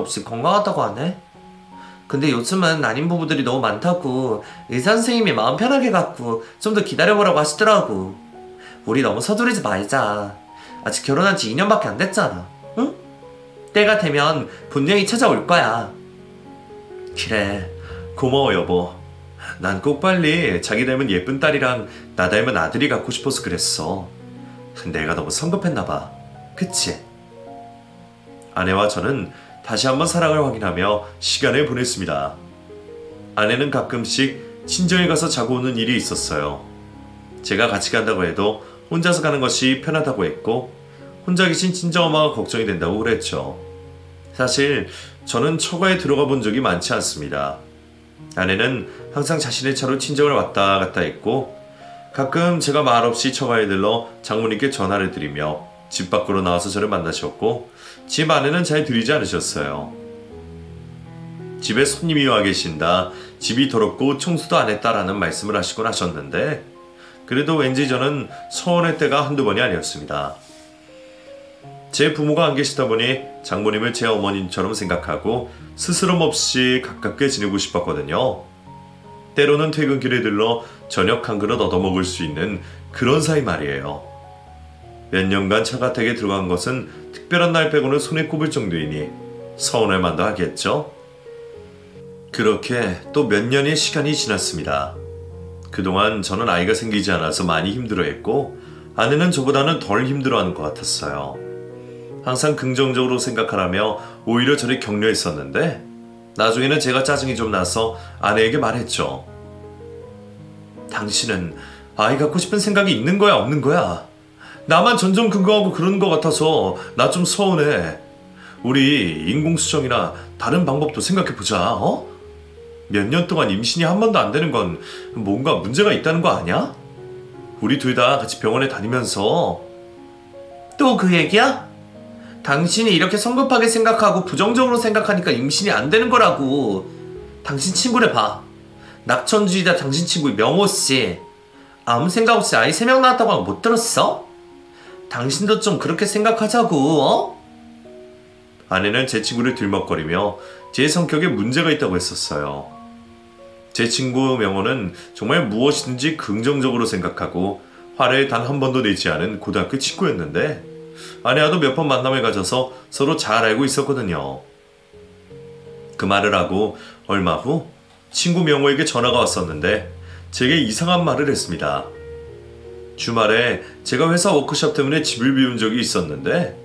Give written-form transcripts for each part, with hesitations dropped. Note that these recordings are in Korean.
없이 건강하다고 하네. 근데 요즘은 난임 부부들이 너무 많다고 의사 선생님이 마음 편하게 갖고 좀 더 기다려보라고 하시더라고. 우리 너무 서두르지 말자. 아직 결혼한 지 2년밖에 안 됐잖아. 응? 때가 되면 분명히 찾아올 거야. 그래, 고마워 여보. 난 꼭 빨리 자기 닮은 예쁜 딸이랑 나 닮은 아들이 갖고 싶어서 그랬어. 내가 너무 성급했나 봐. 그치? 아내와 저는 다시 한번 사랑을 확인하며 시간을 보냈습니다. 아내는 가끔씩 친정에 가서 자고 오는 일이 있었어요. 제가 같이 간다고 해도 혼자서 가는 것이 편하다고 했고, 혼자 계신 친정엄마가 걱정이 된다고 그랬죠. 사실 저는 처가에 들어가 본 적이 많지 않습니다. 아내는 항상 자신의 차로 친정을 왔다 갔다 했고, 가끔 제가 말없이 처가에 들러 장모님께 전화를 드리며 집 밖으로 나와서 저를 만나셨고, 집 안에는 잘 들이지 않으셨어요. 집에 손님이 와 계신다, 집이 더럽고 청소도 안 했다라는 말씀을 하시곤 하셨는데, 그래도 왠지 저는 서운할 때가 한두 번이 아니었습니다. 제 부모가 안 계시다 보니 장모님을 제 어머님처럼 생각하고 스스럼 없이 가깝게 지내고 싶었거든요. 때로는 퇴근길에 들러 저녁 한 그릇 얻어먹을 수 있는 그런 사이 말이에요. 몇 년간 처가댁에 들어간 것은 특별한 날 빼고는 손에 꼽을 정도이니 서운할 만도 하겠죠. 그렇게 또 몇 년의 시간이 지났습니다. 그동안 저는 아이가 생기지 않아서 많이 힘들어했고, 아내는 저보다는 덜 힘들어하는 것 같았어요. 항상 긍정적으로 생각하라며 오히려 저를 격려했었는데, 나중에는 제가 짜증이 좀 나서 아내에게 말했죠. 당신은 아이 갖고 싶은 생각이 있는 거야 없는 거야? 나만 전전긍긍하고 그러는 것 같아서 나 좀 서운해. 우리 인공수정이나 다른 방법도 생각해보자. 몇 년 동안 임신이 한 번도 안 되는 건 뭔가 문제가 있다는 거 아니야? 우리 둘 다 같이 병원에 다니면서. 또 그 얘기야? 당신이 이렇게 성급하게 생각하고 부정적으로 생각하니까 임신이 안 되는 거라고. 당신 친구를 봐. 낙천주의자 당신 친구 명호씨. 아무 생각 없이 아이 3명 낳았다고 하고 못 들었어? 당신도 좀 그렇게 생각하자고. 아내는 제 친구를 들먹거리며 제 성격에 문제가 있다고 했었어요. 제 친구 명호는 정말 무엇이든지 긍정적으로 생각하고 화를 단 한 번도 내지 않은 고등학교 친구였는데, 아내와도 몇 번 만남을 가져서 서로 잘 알고 있었거든요. 그 말을 하고 얼마 후 친구 명호에게 전화가 왔었는데 제게 이상한 말을 했습니다. 주말에 제가 회사 워크숍 때문에 집을 비운 적이 있었는데,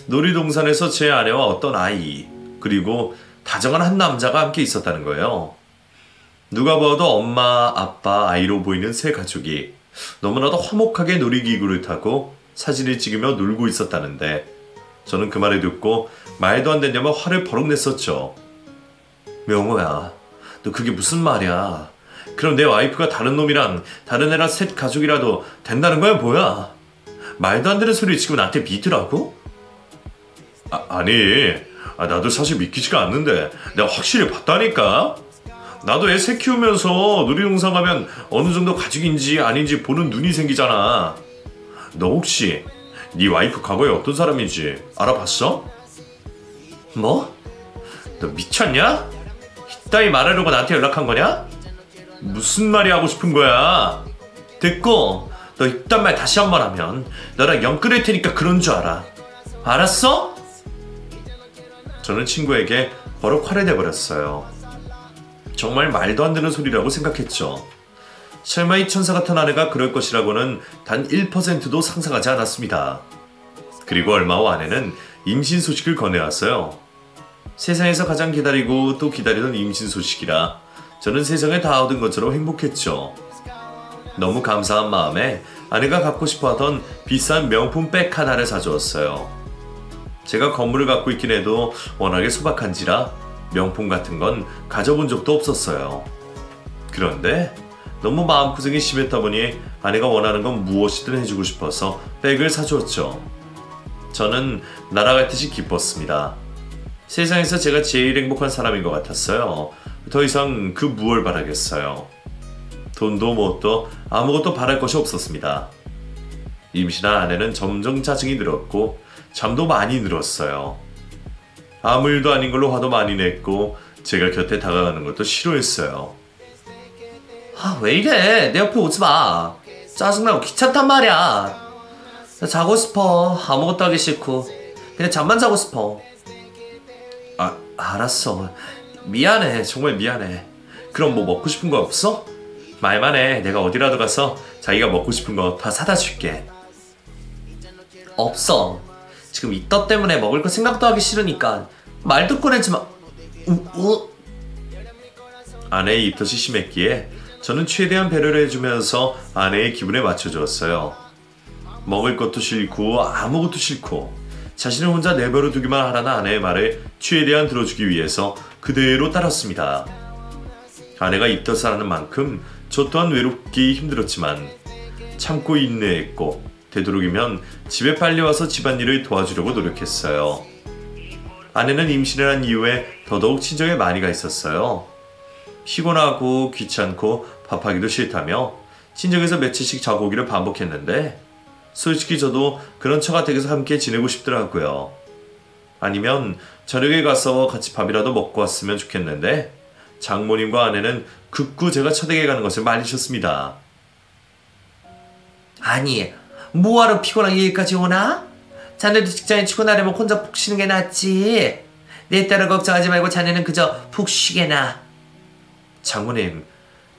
놀이동산에서 제 아내와 어떤 아이, 그리고 다정한 한 남자가 함께 있었다는 거예요. 누가 봐도 엄마, 아빠, 아이로 보이는 세 가족이 너무나도 화목하게 놀이기구를 타고 사진을 찍으며 놀고 있었다는데, 저는 그 말을 듣고 말도 안 되냐며 화를 버럭 냈었죠. 명호야, 너 그게 무슨 말이야? 그럼 내 와이프가 다른 놈이랑 다른 애랑 셋 가족이라도 된다는 거야 뭐야? 말도 안 되는 소리 지금 나한테 믿으라고? 아니, 나도 사실 믿기지가 않는데 내가 확실히 봤다니까? 나도 애 셋 키우면서 놀이동산 가면 어느 정도 가족인지 아닌지 보는 눈이 생기잖아. 너 혹시 네 와이프 과거에 어떤 사람인지 알아봤어? 뭐? 너 미쳤냐? 이따위 말하려고 나한테 연락한 거냐? 무슨 말이 하고 싶은 거야? 됐고, 너 이딴 말 다시 한 번 하면 너랑 연 끊을 테니까 그런 줄 알아. 알았어? 저는 친구에게 버럭 화를 내버렸어요. 정말 말도 안 되는 소리라고 생각했죠. 설마 이 천사 같은 아내가 그럴 것이라고는 단 1%도 상상하지 않았습니다. 그리고 얼마 후 아내는 임신 소식을 건네왔어요. 세상에서 가장 기다리고 또 기다리던 임신 소식이라 저는 세상에 다 얻은 것처럼 행복했죠. 너무 감사한 마음에 아내가 갖고 싶어하던 비싼 명품 백 하나를 사주었어요. 제가 건물을 갖고 있긴 해도 워낙에 소박한지라 명품 같은 건 가져본 적도 없었어요. 그런데 너무 마음고생이 심했다 보니 아내가 원하는 건 무엇이든 해주고 싶어서 백을 사주었죠. 저는 날아갈 듯이 기뻤습니다. 세상에서 제가 제일 행복한 사람인 것 같았어요. 더 이상 그 무얼 바라겠어요. 돈도 뭣도 아무것도 바랄 것이 없었습니다. 임신한 아내는 점점 짜증이 늘었고 잠도 많이 늘었어요. 아무 일도 아닌 걸로 화도 많이 냈고 제가 곁에 다가가는 것도 싫어했어요. 아, 왜 이래? 내 옆에 오지 마. 짜증나고 귀찮단 말이야. 나 자고 싶어. 아무것도 하기 싫고 그냥 잠만 자고 싶어. 아, 알았어. 미안해. 정말 미안해. 그럼 뭐 먹고 싶은 거 없어? 말만 해. 내가 어디라도 가서 자기가 먹고 싶은 거 다 사다 줄게. 없어. 지금 이 떡 때문에 먹을 거 생각도 하기 싫으니까 말도 꺼내지 마. 아내의 입덧이 심했기에 저는 최대한 배려를 해주면서 아내의 기분에 맞춰주었어요. 먹을 것도 싫고 아무것도 싫고 자신을 혼자 내버려 두기만 하라는 아내의 말을 최대한 들어주기 위해서 그대로 따랐습니다. 아내가 입덧을 하는 만큼 저 또한 외롭기 힘들었지만 참고 인내했고 되도록이면 집에 빨리 와서 집안일을 도와주려고 노력했어요. 아내는 임신을 한 이후에 더더욱 친정에 많이 가 있었어요. 피곤하고 귀찮고 밥하기도 싫다며 친정에서 며칠씩 자고 오기를 반복했는데 솔직히 저도 그런 처가 댁에서 함께 지내고 싶더라고요. 아니면 저녁에 가서 같이 밥이라도 먹고 왔으면 좋겠는데 장모님과 아내는 극구 제가 처댁에 가는 것을 말리셨습니다. 아니, 뭐하러 피곤하게 여기까지 오나? 자네도 직장에 출근하려면 혼자 푹 쉬는 게 낫지. 내 딸을 걱정하지 말고 자네는 그저 푹 쉬게나. 장모님,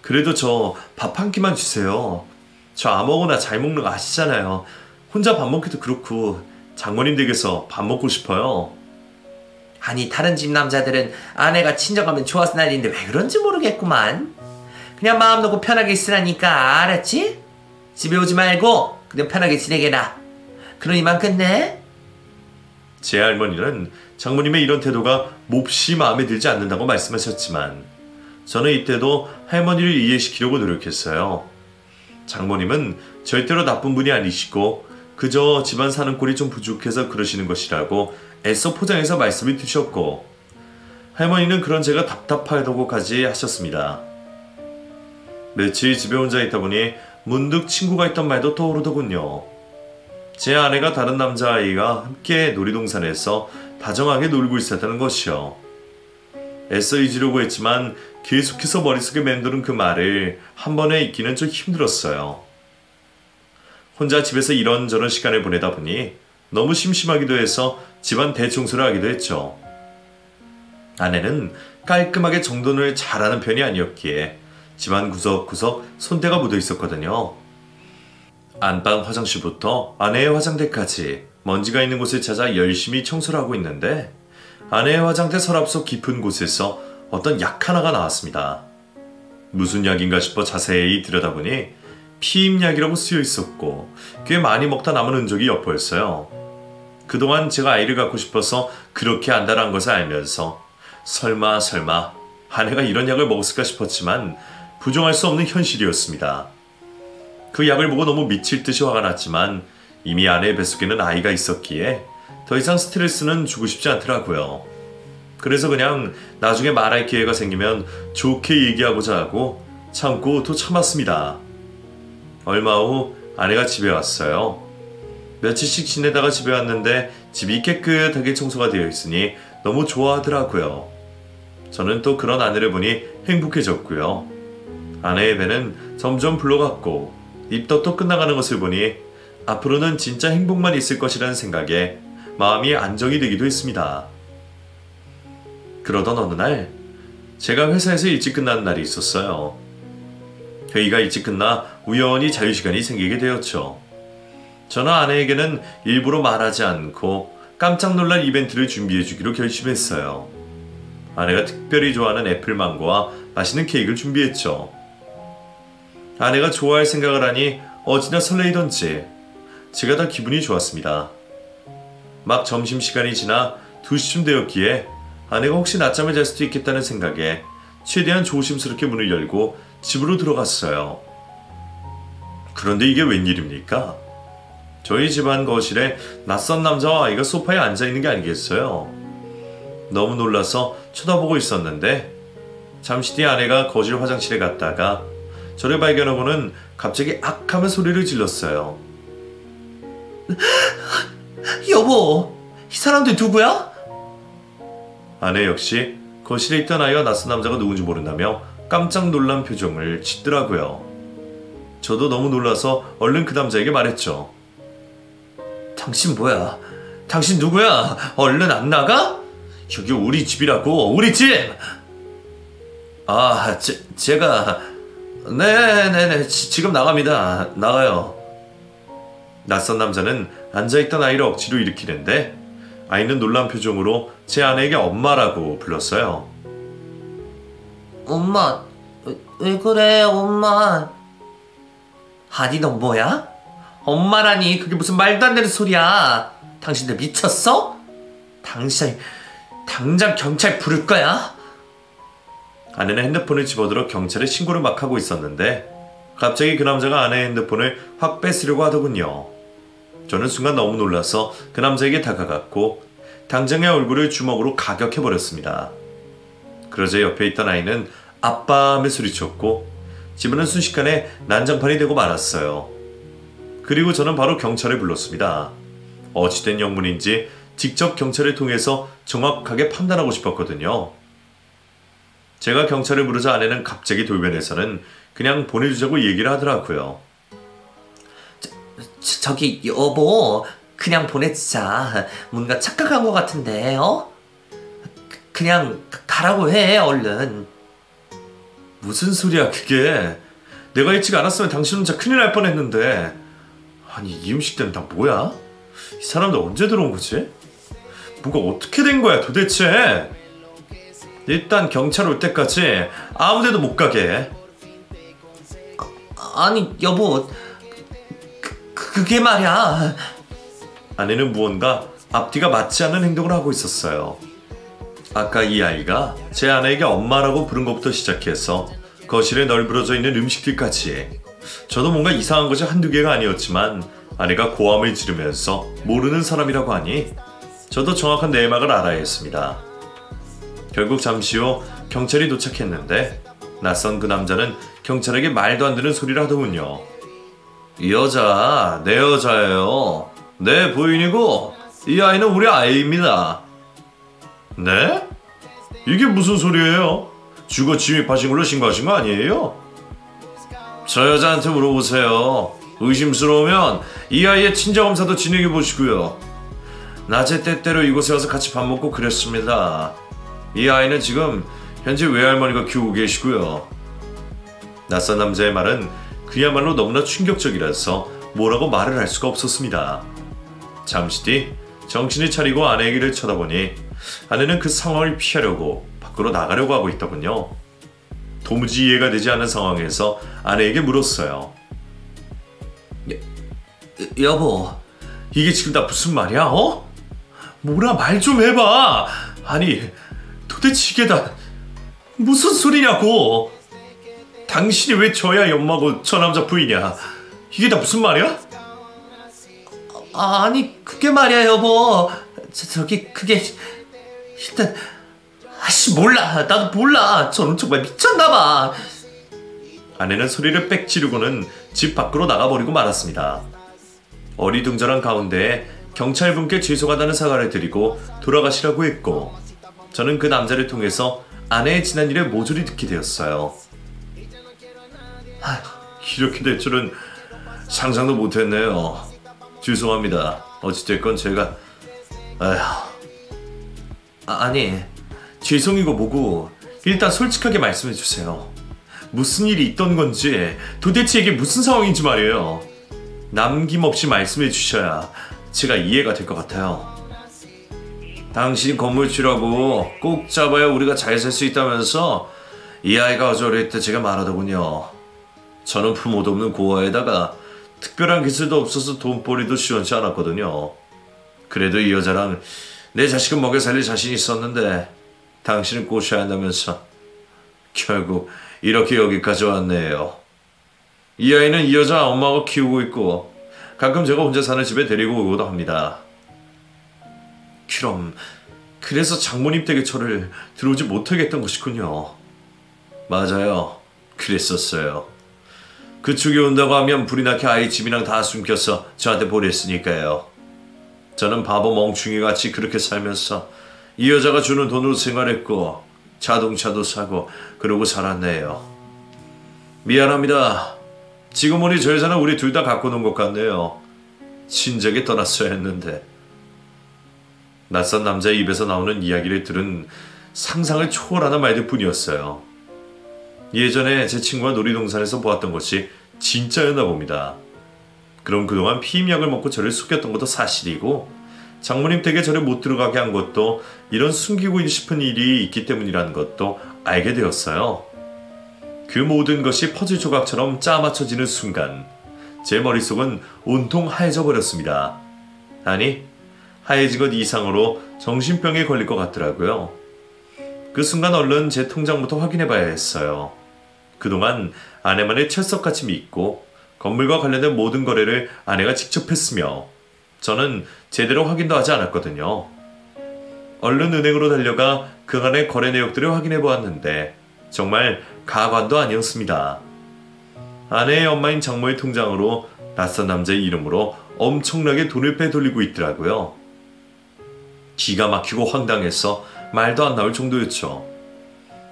그래도 저 밥 한 끼만 주세요. 저 아무거나 잘 먹는 거 아시잖아요. 혼자 밥 먹기도 그렇고 장모님 댁에서 밥 먹고 싶어요. 아니, 다른 집 남자들은 아내가 친정가면 좋아서 난리인데 왜 그런지 모르겠구만. 그냥 마음 놓고 편하게 있으라니까, 알았지? 집에 오지 말고 그냥 편하게 지내게나. 그럼 이만 끝내. 제 할머니는 장모님의 이런 태도가 몹시 마음에 들지 않는다고 말씀하셨지만 저는 이때도 할머니를 이해시키려고 노력했어요. 장모님은 절대로 나쁜 분이 아니시고 그저 집안 사는 꼴이 좀 부족해서 그러시는 것이라고 애써 포장해서 말씀을 드셨고 할머니는 그런 제가 답답하다고까지 하셨습니다. 며칠 집에 혼자 있다 보니 문득 친구가 있던 말도 떠오르더군요. 제 아내가 다른 남자아이가 함께 놀이동산에서 다정하게 놀고 있었다는 것이요. 애써 잊으려고 했지만 계속해서 머릿속에 맴도는 그 말을 한 번에 잊기는 좀 힘들었어요. 혼자 집에서 이런저런 시간을 보내다 보니 너무 심심하기도 해서 집안 대청소를 하기도 했죠. 아내는 깔끔하게 정돈을 잘하는 편이 아니었기에 집안 구석구석 손때가 묻어 있었거든요. 안방 화장실부터 아내의 화장대까지 먼지가 있는 곳을 찾아 열심히 청소를 하고 있는데 아내의 화장대 서랍 속 깊은 곳에서 어떤 약 하나가 나왔습니다. 무슨 약인가 싶어 자세히 들여다보니 피임약이라고 쓰여 있었고 꽤 많이 먹다 남은 흔적이 엿보였어요. 그동안 제가 아이를 갖고 싶어서 그렇게 안달한 것을 알면서 설마 아내가 이런 약을 먹었을까 싶었지만 부정할 수 없는 현실이었습니다. 그 약을 보고 너무 미칠 듯이 화가 났지만 이미 아내의 뱃속에는 아이가 있었기에 더 이상 스트레스는 주고 싶지 않더라고요. 그래서 그냥 나중에 말할 기회가 생기면 좋게 얘기하고자 하고 참고 또 참았습니다. 얼마 후 아내가 집에 왔어요. 며칠씩 지내다가 집에 왔는데 집이 깨끗하게 청소가 되어 있으니 너무 좋아하더라고요. 저는 또 그런 아내를 보니 행복해졌고요. 아내의 배는 점점 불러갔고 입덧도 끝나가는 것을 보니 앞으로는 진짜 행복만 있을 것이라는 생각에 마음이 안정이 되기도 했습니다. 그러던 어느 날 제가 회사에서 일찍 끝나는 날이 있었어요. 회의가 일찍 끝나 우연히 자유시간이 생기게 되었죠. 저는 아내에게는 일부러 말하지 않고 깜짝 놀랄 이벤트를 준비해주기로 결심했어요. 아내가 특별히 좋아하는 애플망고와 맛있는 케이크를 준비했죠. 아내가 좋아할 생각을 하니 어찌나 설레이던지 제가 더 기분이 좋았습니다. 막 점심시간이 지나 2시쯤 되었기에 아내가 혹시 낮잠을 잘 수도 있겠다는 생각에 최대한 조심스럽게 문을 열고 집으로 들어갔어요. 그런데 이게 웬일입니까? 저희 집안 거실에 낯선 남자와 아이가 소파에 앉아있는 게 아니겠어요? 너무 놀라서 쳐다보고 있었는데 잠시 뒤 아내가 거실 화장실에 갔다가 저를 발견하고는 갑자기 악 하면 소리를 질렀어요. 여보, 이 사람들 누구야? 아내 역시 거실에 있던 아이와 낯선 남자가 누군지 모른다며 깜짝 놀란 표정을 짓더라고요. 저도 너무 놀라서 얼른 그 남자에게 말했죠. 당신 뭐야? 당신 누구야? 얼른 안 나가? 여기 우리 집이라고, 우리 집! 아, 제가... 네네네, 지금 나갑니다. 나가요. 낯선 남자는 앉아있던 아이를 억지로 일으키는데 아이는 놀란 표정으로 제 아내에게 엄마라고 불렀어요. 엄마, 왜 그래, 엄마? 아니, 넌 뭐야? 엄마라니, 그게 무슨 말도 안 되는 소리야. 당신들 미쳤어? 당장 경찰 부를 거야? 아내는 핸드폰을 집어들어 경찰에 신고를 막 하고 있었는데 갑자기 그 남자가 아내의 핸드폰을 확 뺏으려고 하더군요. 저는 순간 너무 놀라서 그 남자에게 다가갔고 당장의 얼굴을 주먹으로 가격해버렸습니다. 그러자 옆에 있던 아이는 아빠 하며 소리쳤고 집안은 순식간에 난장판이 되고 말았어요. 그리고 저는 바로 경찰을 불렀습니다. 어찌된 영문인지 직접 경찰을 통해서 정확하게 판단하고 싶었거든요. 제가 경찰을 부르자 아내는 갑자기 돌변해서는 그냥 보내주자고 얘기를 하더라고요. 저기 여보, 그냥 보내주자. 뭔가 착각한 것 같은데, 어? 그냥 가라고 해, 얼른. 무슨 소리야 그게. 내가 일찍 안 왔으면 당신 혼자 큰일 날 뻔했는데. 아니 이 음식 때문에 다 뭐야? 이 사람들 언제 들어온 거지? 뭐가 어떻게 된 거야 도대체? 일단 경찰 올 때까지 아무데도 못 가게 해. 아니 여보, 그게 말이야. 아내는 무언가 앞뒤가 맞지 않는 행동을 하고 있었어요. 아까 이 아이가 제 아내에게 엄마라고 부른 것부터 시작해서 거실에 널브러져 있는 음식들까지 저도 뭔가 이상한 것이 한두 개가 아니었지만 아내가 고함을 지르면서 모르는 사람이라고 하니 저도 정확한 내막을 알아야 했습니다. 결국 잠시 후 경찰이 도착했는데 낯선 그 남자는 경찰에게 말도 안 되는 소리를 하더군요. 이 여자 내 여자예요. 내 부인이고 이 아이는 우리 아이입니다. 네? 이게 무슨 소리예요? 주거 침입하신 걸로 신고하신 거 아니에요? 저 여자한테 물어보세요. 의심스러우면 이 아이의 친자검사도 진행해 보시고요. 낮에 때때로 이곳에 와서 같이 밥 먹고 그랬습니다. 이 아이는 지금 현재 외할머니가 키우고 계시고요. 낯선 남자의 말은 그야말로 너무나 충격적이라서 뭐라고 말을 할 수가 없었습니다. 잠시 뒤 정신을 차리고 아내에게를 쳐다보니 아내는 그 상황을 피하려고 밖으로 나가려고 하고 있더군요. 도무지 이해가 되지 않는 상황에서 아내에게 물었어요. 여보, 이게 지금 다 무슨 말이야, 어? 뭐라 말 좀 해봐. 아니, 도대체 이게 다 무슨 소리냐고. 당신이 왜 저야 엄마고 저 남자 부인이야. 이게 다 무슨 말이야? 아니, 그게 말이야, 여보. 그게 일단 몰라. 나도 몰라. 저는 정말 미쳤나봐. 아내는 소리를 빽 지르고는 집 밖으로 나가버리고 말았습니다. 어리둥절한 가운데 경찰분께 죄송하다는 사과를 드리고 돌아가시라고 했고 저는 그 남자를 통해서 아내의 지난 일을 모조리 듣게 되었어요. 이렇게 될 줄은 상상도 못했네요. 죄송합니다. 어찌됐건 제가... 아니, 죄송이고 뭐고 일단 솔직하게 말씀해주세요. 무슨 일이 있던 건지 도대체 이게 무슨 상황인지 말이에요. 남김없이 말씀해주셔야 제가 이해가 될 것 같아요. 당신 건물주라고 꼭 잡아야 우리가 잘 살 수 있다면서 이 아이가 어저럴 때 제가 말하더군요. 저는 부모도 없는 고아에다가 특별한 기술도 없어서 돈벌이도 시원치 않았거든요. 그래도 이 여자랑 내 자식은 먹여 살릴 자신이 있었는데 당신은 꼬셔야 한다면서 결국 이렇게 여기까지 왔네요. 이 아이는 이 여자 엄마가 키우고 있고 가끔 제가 혼자 사는 집에 데리고 오기도 합니다. 그럼 그래서 장모님 댁에 저를 들어오지 못하게 했던 것이군요. 맞아요. 그랬었어요. 그쪽이 온다고 하면 불이 나게 아이 집이랑 다 숨겨서 저한테 보냈으니까요. 저는 바보 멍충이같이 그렇게 살면서 이 여자가 주는 돈으로 생활했고 자동차도 사고 그러고 살았네요. 미안합니다. 지금 보니 저 여자는 우리 둘 다 갖고 논 것 같네요. 친정에 떠났어야 했는데. 낯선 남자의 입에서 나오는 이야기를 들은 상상을 초월하는 말들 뿐이었어요. 예전에 제 친구가 놀이동산에서 보았던 것이 진짜였나 봅니다. 그럼 그동안 피임약을 먹고 저를 속였던 것도 사실이고 장모님 댁에 저를 못 들어가게 한 것도 이런 숨기고 싶은 일이 있기 때문이라는 것도 알게 되었어요. 그 모든 것이 퍼즐 조각처럼 짜맞춰지는 순간 제 머릿속은 온통 하얘져 버렸습니다. 아니, 하얘진 것 이상으로 정신병에 걸릴 것 같더라고요. 그 순간 얼른 제 통장부터 확인해 봐야 했어요. 그동안 아내만을 철석같이 믿고 건물과 관련된 모든 거래를 아내가 직접 했으며 저는 제대로 확인도 하지 않았거든요. 얼른 은행으로 달려가 그간의 거래 내역들을 확인해 보았는데 정말 가관도 아니었습니다. 아내의 엄마인 장모의 통장으로 낯선 남자의 이름으로 엄청나게 돈을 빼돌리고 있더라고요. 기가 막히고 황당해서 말도 안 나올 정도였죠.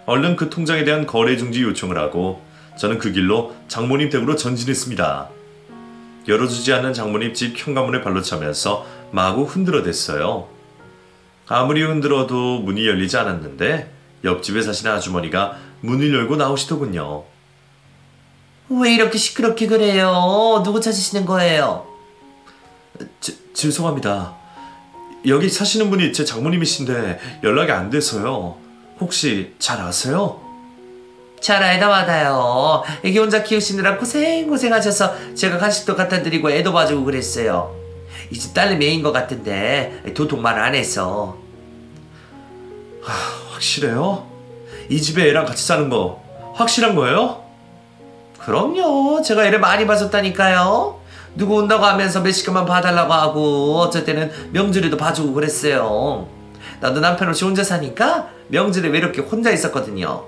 얼른 그 통장에 대한 거래 중지 요청을 하고 저는 그 길로 장모님 댁으로 전진했습니다. 열어주지 않는 장모님 집 현관문을 발로 차면서 마구 흔들어댔어요. 아무리 흔들어도 문이 열리지 않았는데 옆집에 사시는 아주머니가 문을 열고 나오시더군요. 왜 이렇게 시끄럽게 그래요? 누구 찾으시는 거예요? 죄송합니다. 여기 사시는 분이 제 장모님이신데 연락이 안 돼서요. 혹시 잘 아세요? 잘 알다 받아요. 애기 혼자 키우시느라 고생하셔서 제가 간식도 갖다 드리고 애도 봐주고 그랬어요. 이 집 딸내미 애인 것 같은데 도통 말 안 해서. 확실해요? 이 집에 애랑 같이 사는 거 확실한 거예요? 그럼요. 제가 애를 많이 봐줬다니까요. 누구 온다고 하면서 몇 시간만 봐달라고 하고 어쩔 때는 명절에도 봐주고 그랬어요. 나도 남편 없이 혼자 사니까 명절에 왜 이렇게 혼자 있었거든요.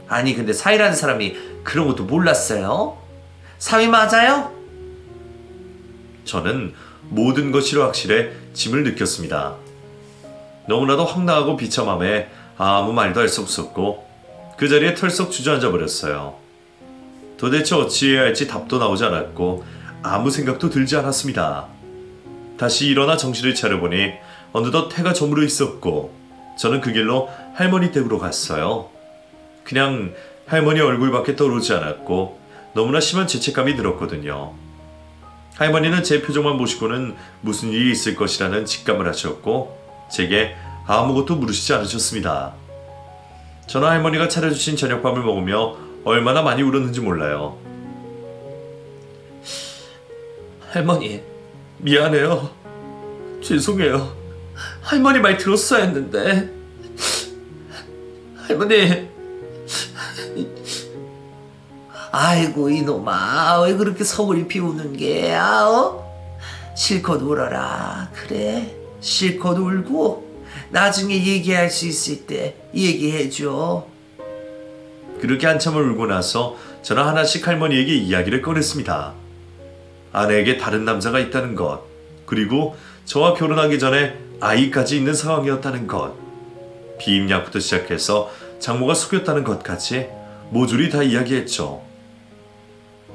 아니 근데 사위라는 사람이 그런 것도 몰랐어요? 사위 맞아요? 저는 모든 것이 확실해 짐을 느꼈습니다. 너무나도 황당하고 비참함에 아무 말도 할 수 없었고 그 자리에 털썩 주저앉아 버렸어요. 도대체 어찌해야 할지 답도 나오지 않았고 아무 생각도 들지 않았습니다. 다시 일어나 정신을 차려보니 어느덧 해가 저물어 있었고 저는 그 길로 할머니 댁으로 갔어요. 그냥 할머니 얼굴밖에 떠오르지 않았고 너무나 심한 죄책감이 들었거든요. 할머니는 제 표정만 보시고는 무슨 일이 있을 것이라는 직감을 하셨고 제게 아무것도 물으시지 않으셨습니다. 저는 할머니가 차려주신 저녁밥을 먹으며 얼마나 많이 울었는지 몰라요. 할머니 미안해요. 죄송해요. 할머니 말 들었어야 했는데. 할머니. 아이고 이놈아 왜 그렇게 서글이 피우는 게야? 실컷 울어라. 그래 실컷 울고 나중에 얘기할 수 있을 때 얘기해줘. 그렇게 한참을 울고 나서 저는 하나씩 할머니에게 이야기를 꺼냈습니다. 아내에게 다른 남자가 있다는 것, 그리고 저와 결혼하기 전에 아이까지 있는 상황이었다는 것, 비임약부터 시작해서 장모가 속였다는 것까지 모조리 다 이야기했죠.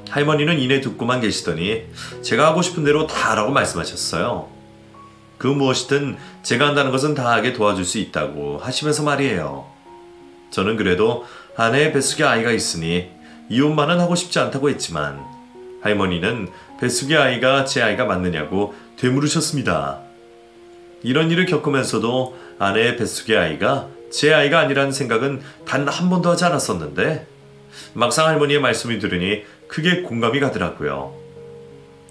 할머니는 이내 듣고만 계시더니 제가 하고 싶은 대로 다 하라고 말씀하셨어요. 그 무엇이든 제가 한다는 것은 다 하게 도와줄 수 있다고 하시면서 말이에요. 저는 그래도 아내의 뱃속에 아이가 있으니 이혼만은 하고 싶지 않다고 했지만 할머니는 뱃속의 아이가 제 아이가 맞느냐고 되물으셨습니다. 이런 일을 겪으면서도 아내의 뱃속의 아이가 제 아이가 아니라는 생각은 단 한 번도 하지 않았었는데 막상 할머니의 말씀을 들으니 크게 공감이 가더라고요.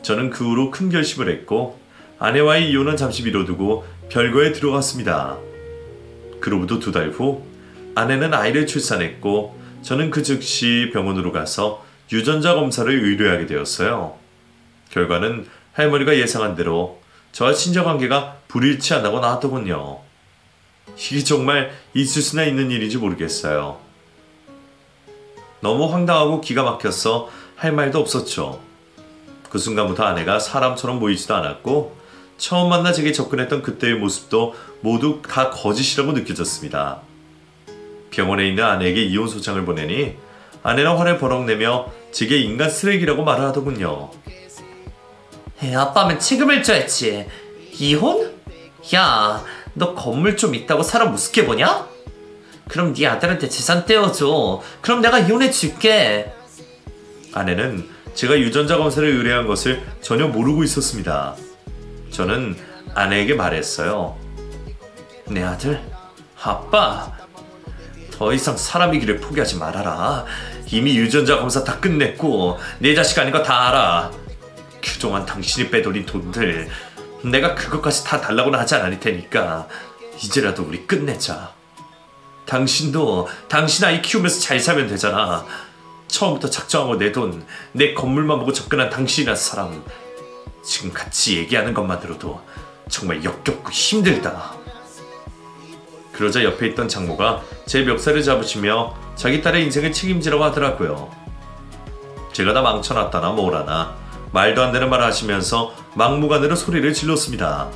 저는 그 후로 큰 결심을 했고 아내와의 이혼은 잠시 미뤄두고 별거에 들어갔습니다. 그로부터 2달 후 아내는 아이를 출산했고 저는 그 즉시 병원으로 가서 유전자 검사를 의뢰하게 되었어요. 결과는 할머니가 예상한 대로 저와 친자관계가 불일치한다고 나왔더군요. 이게 정말 있을 수나 있는 일인지 모르겠어요. 너무 황당하고 기가 막혀서 할 말도 없었죠. 그 순간부터 아내가 사람처럼 보이지도 않았고 처음 만나 제게 접근했던 그때의 모습도 모두 다 거짓이라고 느껴졌습니다. 병원에 있는 아내에게 이혼 소장을 보내니 아내는 화를 버럭 내며 제게 인간 쓰레기라고 말을 하더군요. 애 아빠면 책임을 져야지. 이혼? 야, 너 건물 좀 있다고 사람 우습게 보냐? 그럼 네 아들한테 재산 떼어줘. 그럼 내가 이혼해 줄게. 아내는 제가 유전자 검사를 의뢰한 것을 전혀 모르고 있었습니다. 저는 아내에게 말했어요. 내 아들, 아빠, 더 이상 사람이기를 포기하지 말아라. 이미 유전자 검사 다 끝냈고 내 자식 아닌 거 다 알아. 그동안 당신이 빼돌린 돈들 내가 그것까지 다 달라고는 하지 않을 테니까 이제라도 우리 끝내자. 당신도 당신 아이 키우면서 잘 살면 되잖아. 처음부터 작정하고 내 돈, 내 건물만 보고 접근한 당신이란 사람, 지금 같이 얘기하는 것만으로도 정말 역겹고 힘들다. 그러자 옆에 있던 장모가 제 멱살을 잡으시며 자기 딸의 인생을 책임지라고 하더라고요. 제가 다 망쳐놨다나 뭐라나 말도 안 되는 말을 하시면서 막무가내로 소리를 질렀습니다.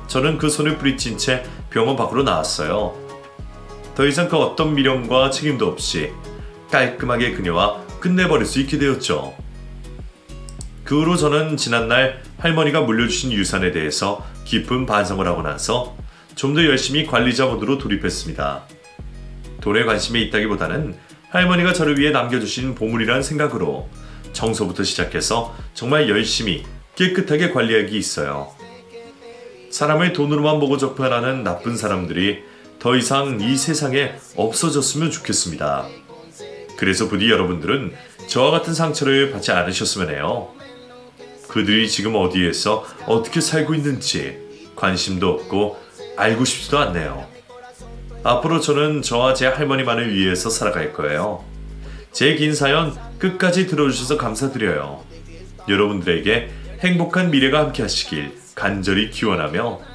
저는 그 손을 뿌리친 채 병원 밖으로 나왔어요. 더 이상 그 어떤 미련과 책임도 없이 깔끔하게 그녀와 끝내버릴 수 있게 되었죠. 그 후로 저는 지난날 할머니가 물려주신 유산에 대해서 깊은 반성을 하고 나서 좀 더 열심히 관리자 모드로 돌입했습니다. 돈에 관심이 있다기보다는 할머니가 저를 위해 남겨주신 보물이라는 생각으로 청소부터 시작해서 정말 열심히 깨끗하게 관리하기 있어요. 사람을 돈으로만 보고 접근하는 나쁜 사람들이 더 이상 이 세상에 없어졌으면 좋겠습니다. 그래서 부디 여러분들은 저와 같은 상처를 받지 않으셨으면 해요. 그들이 지금 어디에서 어떻게 살고 있는지 관심도 없고 알고 싶지도 않네요. 앞으로 저는 저와 제 할머니만을 위해서 살아갈 거예요. 제 긴 사연 끝까지 들어주셔서 감사드려요. 여러분들에게 행복한 미래가 함께 하시길 간절히 기원하며